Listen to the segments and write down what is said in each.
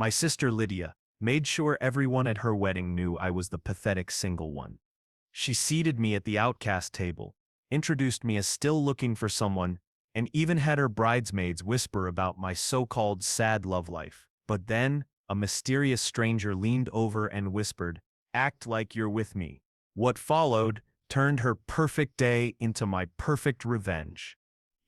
My sister Lydia made sure everyone at her wedding knew I was the pathetic single one. She seated me at the outcast table, introduced me as still looking for someone, and even had her bridesmaids whisper about my so-called sad love life. But then, a mysterious stranger leaned over and whispered, "Act like you're with me." What followed turned her perfect day into my perfect revenge.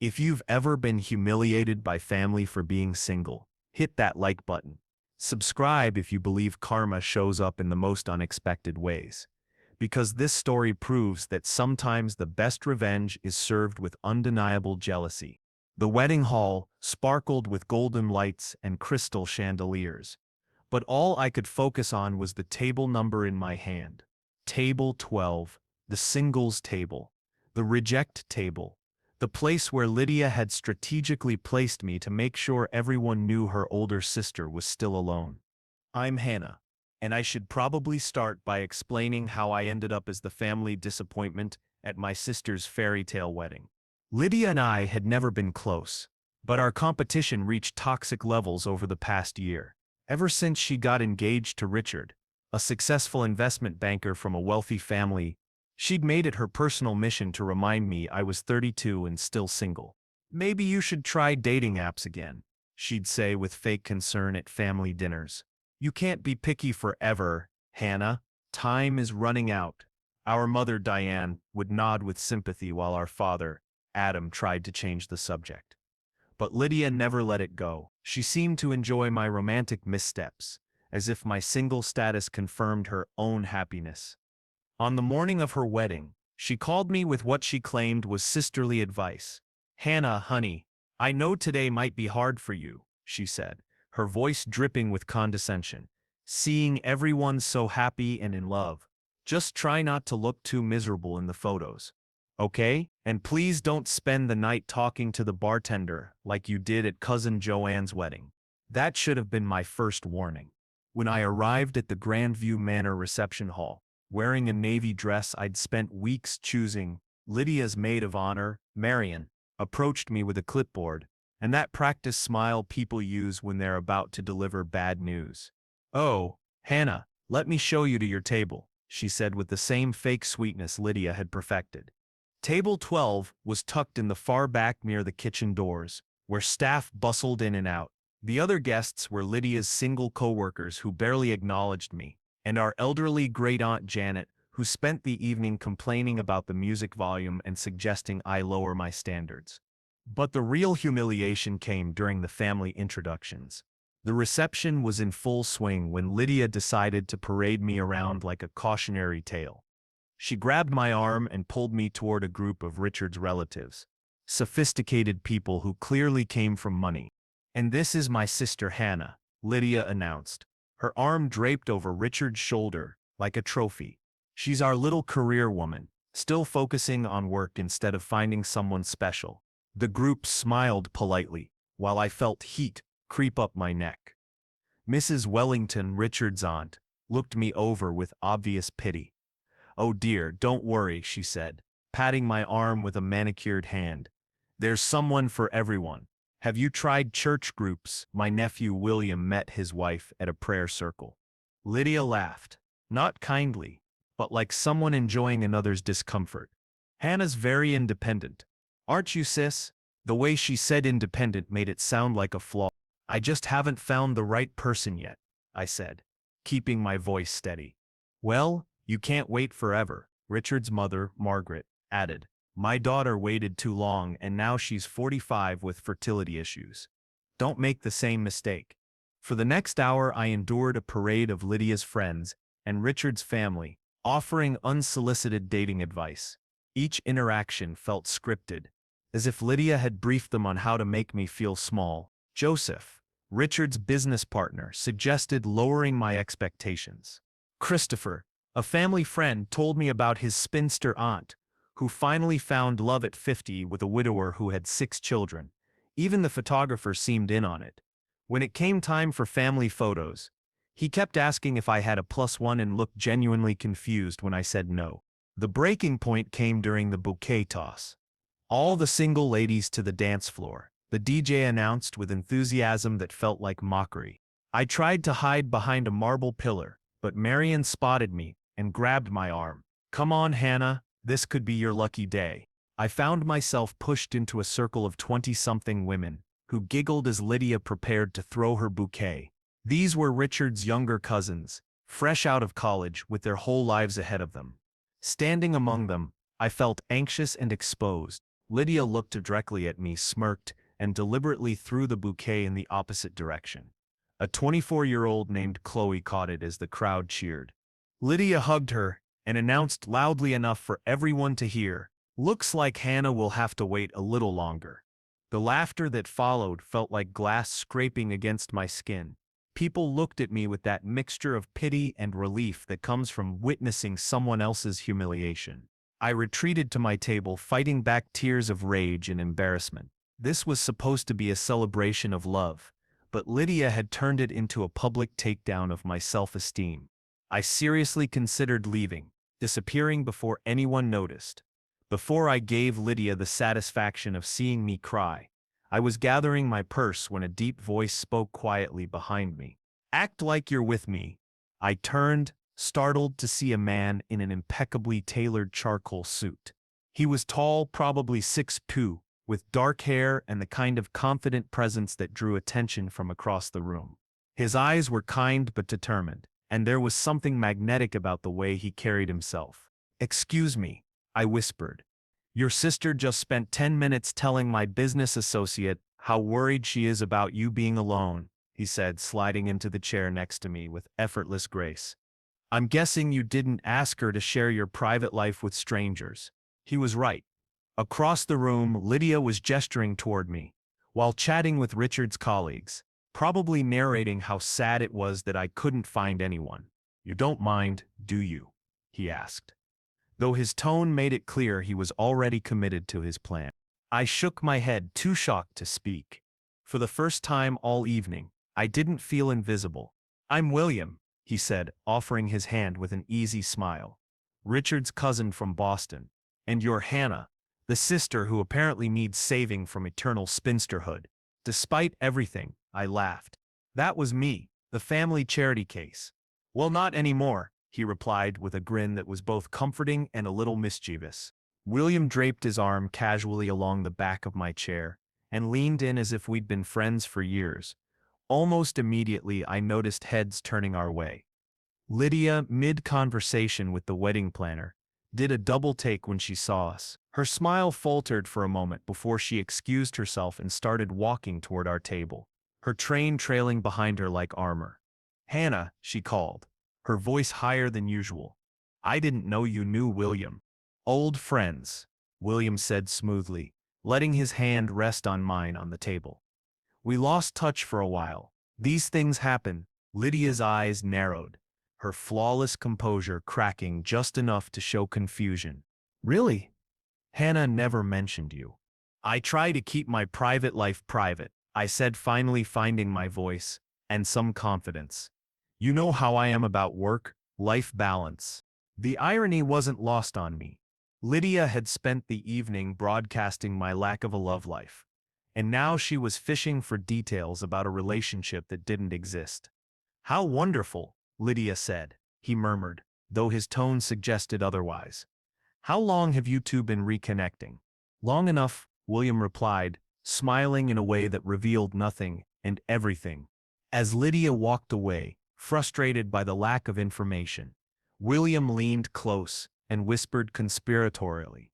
If you've ever been humiliated by family for being single, hit that like button. Subscribe if you believe karma shows up in the most unexpected ways. Because this story proves that sometimes the best revenge is served with undeniable jealousy. The wedding hall sparkled with golden lights and crystal chandeliers, but all I could focus on was the table number in my hand. Table 12, the singles table, the reject table, the place where Lydia had strategically placed me to make sure everyone knew her older sister was still alone. I'm Hannah, and I should probably start by explaining how I ended up as the family disappointment at my sister's fairy tale wedding. Lydia and I had never been close, but our competition reached toxic levels over the past year. Ever since she got engaged to Richard, a successful investment banker from a wealthy family, she'd made it her personal mission to remind me I was 32 and still single. "Maybe you should try dating apps again," she'd say with fake concern at family dinners. "You can't be picky forever, Hannah. Time is running out." Our mother, Diane, would nod with sympathy while our father, Adam, tried to change the subject. But Lydia never let it go. She seemed to enjoy my romantic missteps, as if my single status confirmed her own happiness. On the morning of her wedding, she called me with what she claimed was sisterly advice. "Hannah, honey, I know today might be hard for you," she said, her voice dripping with condescension. "Seeing everyone so happy and in love. Just try not to look too miserable in the photos. Okay? And please don't spend the night talking to the bartender like you did at Cousin Joanne's wedding." That should have been my first warning. When I arrived at the Grandview Manor reception hall, wearing a navy dress I'd spent weeks choosing, Lydia's maid of honor, Marion, approached me with a clipboard, and that practice smile people use when they're about to deliver bad news. "Oh, Hannah, let me show you to your table," she said with the same fake sweetness Lydia had perfected. Table 12 was tucked in the far back near the kitchen doors, where staff bustled in and out. The other guests were Lydia's single co-workers who barely acknowledged me, and our elderly great-aunt Janet, who spent the evening complaining about the music volume and suggesting I lower my standards. But the real humiliation came during the family introductions. The reception was in full swing when Lydia decided to parade me around like a cautionary tale. She grabbed my arm and pulled me toward a group of Richard's relatives, sophisticated people who clearly came from money. "And this is my sister Hannah," Lydia announced, her arm draped over Richard's shoulder like a trophy. "She's our little career woman, still focusing on work instead of finding someone special." The group smiled politely, while I felt heat creep up my neck. Mrs. Wellington, Richard's aunt, looked me over with obvious pity. "Oh dear, don't worry," she said, patting my arm with a manicured hand. "There's someone for everyone. Have you tried church groups?" My nephew William met his wife at a prayer circle. Lydia laughed, not kindly, but like someone enjoying another's discomfort. "Hannah's very independent. Aren't you, sis?" The way she said independent made it sound like a flaw. "I just haven't found the right person yet," I said, keeping my voice steady. "Well, you can't wait forever," Richard's mother, Margaret, added. "My daughter waited too long and now she's 45 with fertility issues. Don't make the same mistake." For the next hour I endured a parade of Lydia's friends and Richard's family, offering unsolicited dating advice. Each interaction felt scripted, as if Lydia had briefed them on how to make me feel small. Joseph, Richard's business partner, suggested lowering my expectations. Christopher, a family friend, told me about his spinster aunt, who finally found love at 50 with a widower who had 6 children. Even the photographer seemed in on it. When it came time for family photos, he kept asking if I had a +1 and looked genuinely confused when I said no. The breaking point came during the bouquet toss. "All the single ladies to the dance floor," the DJ announced with enthusiasm that felt like mockery. I tried to hide behind a marble pillar, but Marion spotted me and grabbed my arm. Come on, Hannah, this could be your lucky day. I found myself pushed into a circle of 20-something women, who giggled as Lydia prepared to throw her bouquet. These were Richard's younger cousins, fresh out of college with their whole lives ahead of them. Standing among them, I felt anxious and exposed. Lydia looked directly at me, smirked, and deliberately threw the bouquet in the opposite direction. A 24-year-old named Chloe caught it as the crowd cheered. Lydia hugged her and announced loudly enough for everyone to hear, "Looks like Hannah will have to wait a little longer." The laughter that followed felt like glass scraping against my skin. People looked at me with that mixture of pity and relief that comes from witnessing someone else's humiliation. I retreated to my table, fighting back tears of rage and embarrassment. This was supposed to be a celebration of love, but Lydia had turned it into a public takedown of my self-esteem. I seriously considered leaving, disappearing before anyone noticed. Before I gave Lydia the satisfaction of seeing me cry, I was gathering my purse when a deep voice spoke quietly behind me. "Act like you're with me." I turned, startled to see a man in an impeccably tailored charcoal suit. He was tall, probably 6'2", with dark hair and the kind of confident presence that drew attention from across the room. His eyes were kind but determined, and there was something magnetic about the way he carried himself. "Excuse me," I whispered. "Your sister just spent 10 minutes telling my business associate how worried she is about you being alone," he said, sliding into the chair next to me with effortless grace. "I'm guessing you didn't ask her to share your private life with strangers." He was right. Across the room, Lydia was gesturing toward me, while chatting with Richard's colleagues, probably narrating how sad it was that I couldn't find anyone. "You don't mind, do you?" he asked, though his tone made it clear he was already committed to his plan. I shook my head, too shocked to speak. For the first time all evening, I didn't feel invisible. "I'm William," he said, offering his hand with an easy smile. "Richard's cousin from Boston. And you're Hannah, the sister who apparently needs saving from eternal spinsterhood." Despite everything, I laughed. "That was me, the family charity case." "Well, not anymore," he replied with a grin that was both comforting and a little mischievous. William draped his arm casually along the back of my chair and leaned in as if we'd been friends for years. Almost immediately, I noticed heads turning our way. Lydia, mid-conversation with the wedding planner, did a double take when she saw us. Her smile faltered for a moment before she excused herself and started walking toward our table, her train trailing behind her like armor. "Hannah," she called, her voice higher than usual. "I didn't know you knew William." "Old friends," William said smoothly, letting his hand rest on mine on the table. "We lost touch for a while. These things happen." Lydia's eyes narrowed, her flawless composure cracking just enough to show confusion. "Really? Hannah never mentioned you." "I try to keep my private life private," I said, finally finding my voice and some confidence. "You know how I am about work-life balance." The irony wasn't lost on me. Lydia had spent the evening broadcasting my lack of a love life, and now she was fishing for details about a relationship that didn't exist. "How wonderful," Lydia said, he murmured, though his tone suggested otherwise. "How long have you two been reconnecting?" "Long enough," William replied, smiling in a way that revealed nothing and everything. As Lydia walked away, frustrated by the lack of information, William leaned close and whispered conspiratorially,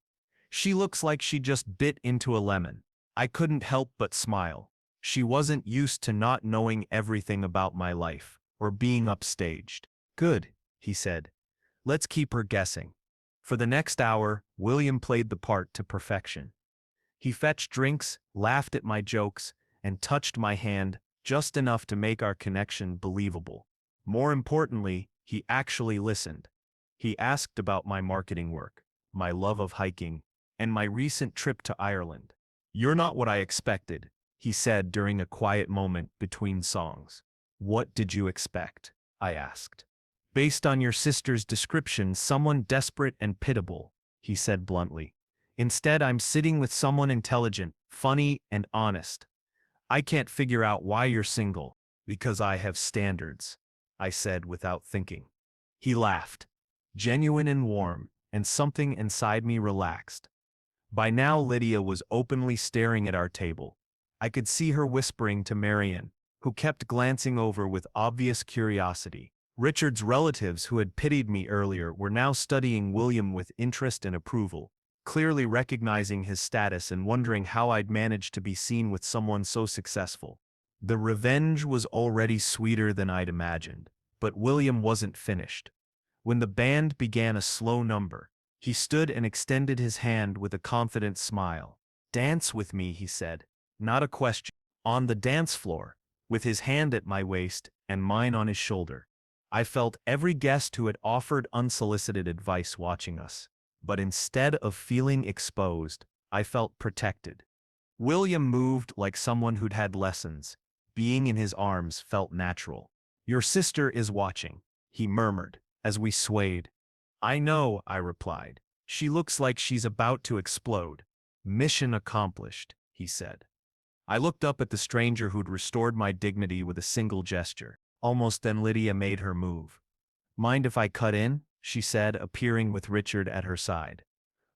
"She looks like she just bit into a lemon." I couldn't help but smile. She wasn't used to not knowing everything about my life, or being upstaged. "Good," he said. "Let's keep her guessing." For the next hour, William played the part to perfection. He fetched drinks, laughed at my jokes, and touched my hand just enough to make our connection believable. More importantly, he actually listened. He asked about my marketing work, my love of hiking, and my recent trip to Ireland. "You're not what I expected," he said during a quiet moment between songs. "What did you expect?" I asked. "Based on your sister's description, someone desperate and pitiable," he said bluntly. "Instead, I'm sitting with someone intelligent, funny, and honest. I can't figure out why you're single." Because I have standards, I said without thinking. He laughed, genuine and warm, and something inside me relaxed. By now Lydia was openly staring at our table. I could see her whispering to Marian, who kept glancing over with obvious curiosity. Richard's relatives who had pitied me earlier were now studying William with interest and approval, clearly recognizing his status and wondering how I'd managed to be seen with someone so successful. The revenge was already sweeter than I'd imagined, but William wasn't finished. When the band began a slow number, he stood and extended his hand with a confident smile. "Dance with me," he said. Not a question. On the dance floor, with his hand at my waist and mine on his shoulder, I felt every guest who had offered unsolicited advice watching us. But instead of feeling exposed, I felt protected. William moved like someone who'd had lessons. Being in his arms felt natural. "Your sister is watching," he murmured, as we swayed. "I know," I replied. "She looks like she's about to explode." "Mission accomplished," he said. I looked up at the stranger who'd restored my dignity with a single gesture. Almost then Lydia made her move. "Mind if I cut in?" she said, appearing with Richard at her side.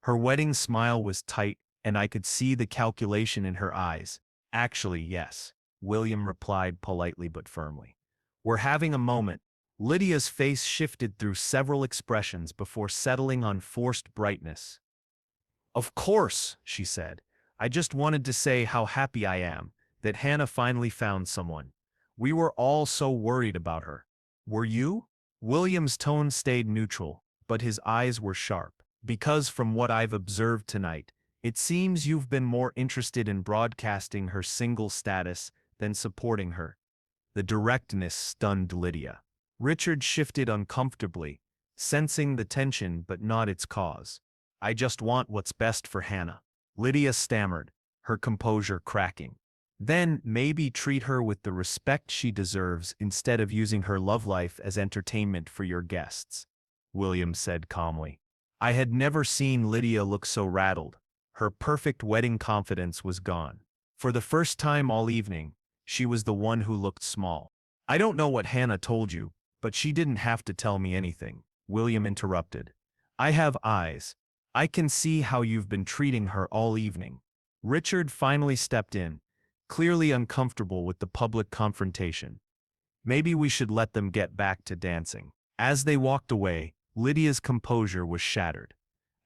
Her wedding smile was tight, and I could see the calculation in her eyes. "Actually, yes," William replied politely but firmly. "We're having a moment." Lydia's face shifted through several expressions before settling on forced brightness. "Of course," she said. "I just wanted to say how happy I am that Hannah finally found someone. We were all so worried about her." "Were you?" William's tone stayed neutral, but his eyes were sharp. "Because from what I've observed tonight, it seems you've been more interested in broadcasting her single status than supporting her." The directness stunned Lydia. Richard shifted uncomfortably, sensing the tension but not its cause. "I just want what's best for Hannah," Lydia stammered, her composure cracking. "Then maybe treat her with the respect she deserves instead of using her love life as entertainment for your guests," William said calmly. I had never seen Lydia look so rattled. Her perfect wedding confidence was gone. For the first time all evening, she was the one who looked small. "I don't know what Hannah told you, but she didn't have to tell me anything," William interrupted. "I have eyes. I can see how you've been treating her all evening." Richard finally stepped in, clearly uncomfortable with the public confrontation. "Maybe we should let them get back to dancing." As they walked away, Lydia's composure was shattered.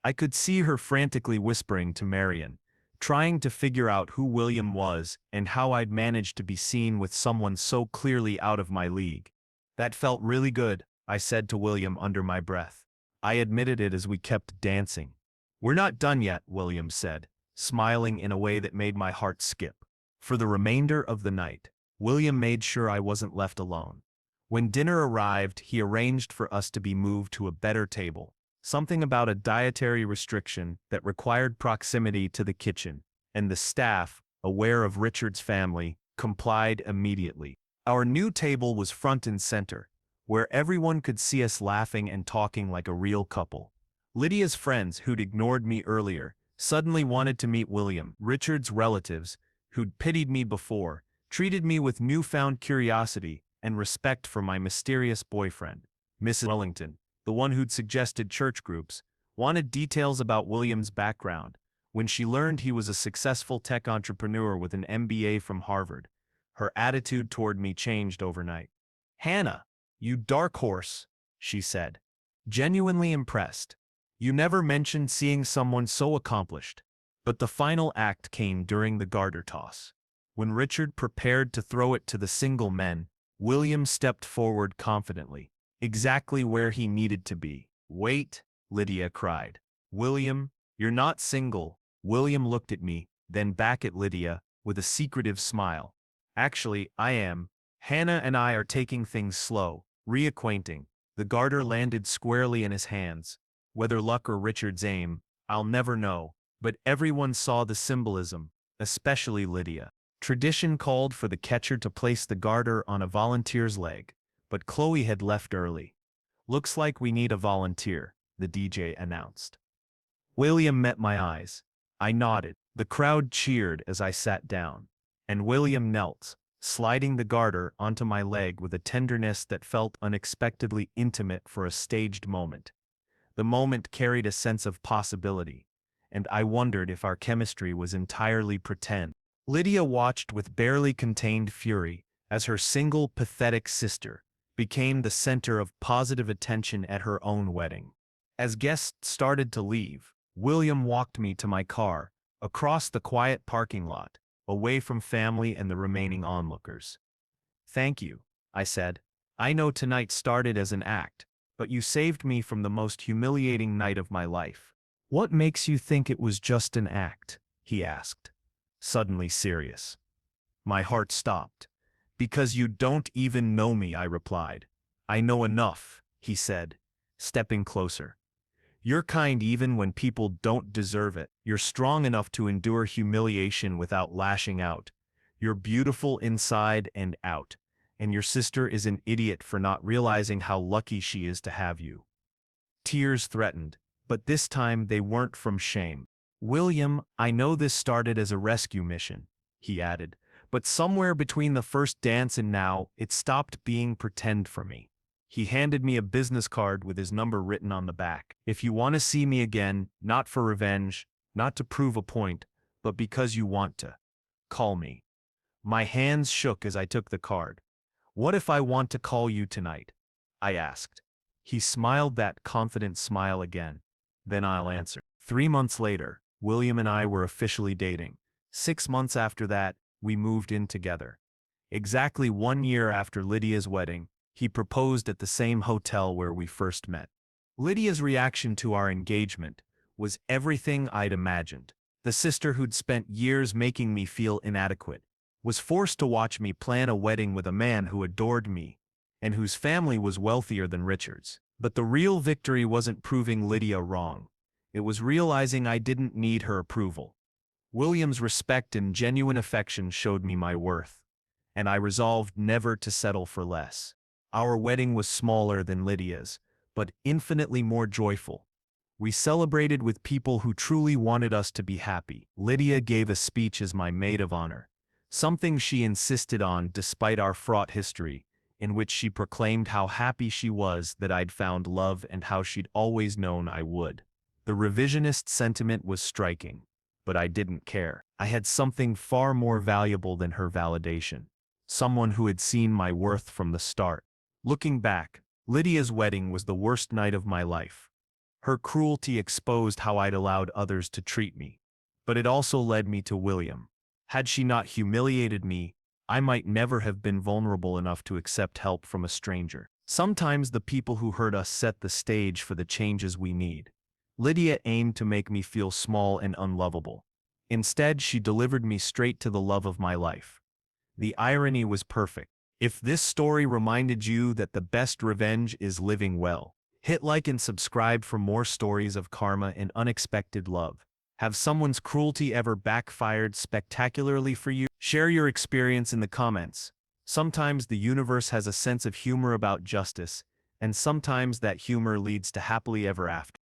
I could see her frantically whispering to Marian, trying to figure out who William was and how I'd managed to be seen with someone so clearly out of my league. "That felt really good," I said to William under my breath. I admitted it as we kept dancing. "We're not done yet," William said, smiling in a way that made my heart skip. For the remainder of the night, William made sure I wasn't left alone. When dinner arrived, he arranged for us to be moved to a better table. Something about a dietary restriction that required proximity to the kitchen, and the staff, aware of Richard's family, complied immediately. Our new table was front and center, where everyone could see us laughing and talking like a real couple. Lydia's friends, who'd ignored me earlier, suddenly wanted to meet William. Richard's relatives, who'd pitied me before, treated me with newfound curiosity and respect for my mysterious boyfriend. Mrs. Wellington, the one who'd suggested church groups, wanted details about William's background. When she learned he was a successful tech entrepreneur with an MBA from Harvard, her attitude toward me changed overnight. "Hannah, you dark horse," she said, genuinely impressed. "You never mentioned seeing someone so accomplished." But the final act came during the garter toss. When Richard prepared to throw it to the single men, William stepped forward confidently, exactly where he needed to be. "Wait," Lydia cried. "William, you're not single." William looked at me, then back at Lydia, with a secretive smile. "Actually, I am. Hannah and I are taking things slow, reacquainting." The garter landed squarely in his hands. Whether luck or Richard's aim, I'll never know, but everyone saw the symbolism, especially Lydia. Tradition called for the catcher to place the garter on a volunteer's leg, but Chloe had left early. "Looks like we need a volunteer," the DJ announced. William met my eyes. I nodded. The crowd cheered as I sat down, and William knelt, sliding the garter onto my leg with a tenderness that felt unexpectedly intimate for a staged moment. The moment carried a sense of possibility, and I wondered if our chemistry was entirely pretend. Lydia watched with barely contained fury as her single pathetic sister became the center of positive attention at her own wedding. As guests started to leave, William walked me to my car, across the quiet parking lot, away from family and the remaining onlookers. "Thank you," I said. "I know tonight started as an act, but you saved me from the most humiliating night of my life." "What makes you think it was just an act?" he asked, suddenly serious. My heart stopped. "Because you don't even know me," I replied. "I know enough," he said, stepping closer. "You're kind even when people don't deserve it. You're strong enough to endure humiliation without lashing out. You're beautiful inside and out. And your sister is an idiot for not realizing how lucky she is to have you." Tears threatened, but this time they weren't from shame. "William, I know this started as a rescue mission," he added, "but somewhere between the first dance and now, it stopped being pretend for me." He handed me a business card with his number written on the back. "If you want to see me again, not for revenge, not to prove a point, but because you want to, call me." My hands shook as I took the card. "What if I want to call you tonight?" I asked. He smiled that confident smile again. "Then I'll answer." 3 months later, William and I were officially dating. 6 months after that, we moved in together. Exactly 1 year after Lydia's wedding, he proposed at the same hotel where we first met. Lydia's reaction to our engagement was everything I'd imagined. The sister who'd spent years making me feel inadequate was forced to watch me plan a wedding with a man who adored me and whose family was wealthier than Richard's. But the real victory wasn't proving Lydia wrong. It was realizing I didn't need her approval. William's respect and genuine affection showed me my worth, and I resolved never to settle for less. Our wedding was smaller than Lydia's, but infinitely more joyful. We celebrated with people who truly wanted us to be happy. Lydia gave a speech as my maid of honor, something she insisted on despite our fraught history, in which she proclaimed how happy she was that I'd found love and how she'd always known I would. The revisionist sentiment was striking, but I didn't care. I had something far more valuable than her validation. Someone who had seen my worth from the start. Looking back, Lydia's wedding was the worst night of my life. Her cruelty exposed how I'd allowed others to treat me. But it also led me to William. Had she not humiliated me, I might never have been vulnerable enough to accept help from a stranger. Sometimes the people who hurt us set the stage for the changes we need. Lydia aimed to make me feel small and unlovable. Instead, she delivered me straight to the love of my life. The irony was perfect. If this story reminded you that the best revenge is living well, hit like and subscribe for more stories of karma and unexpected love. Have someone's cruelty ever backfired spectacularly for you? Share your experience in the comments. Sometimes the universe has a sense of humor about justice, and sometimes that humor leads to happily ever after.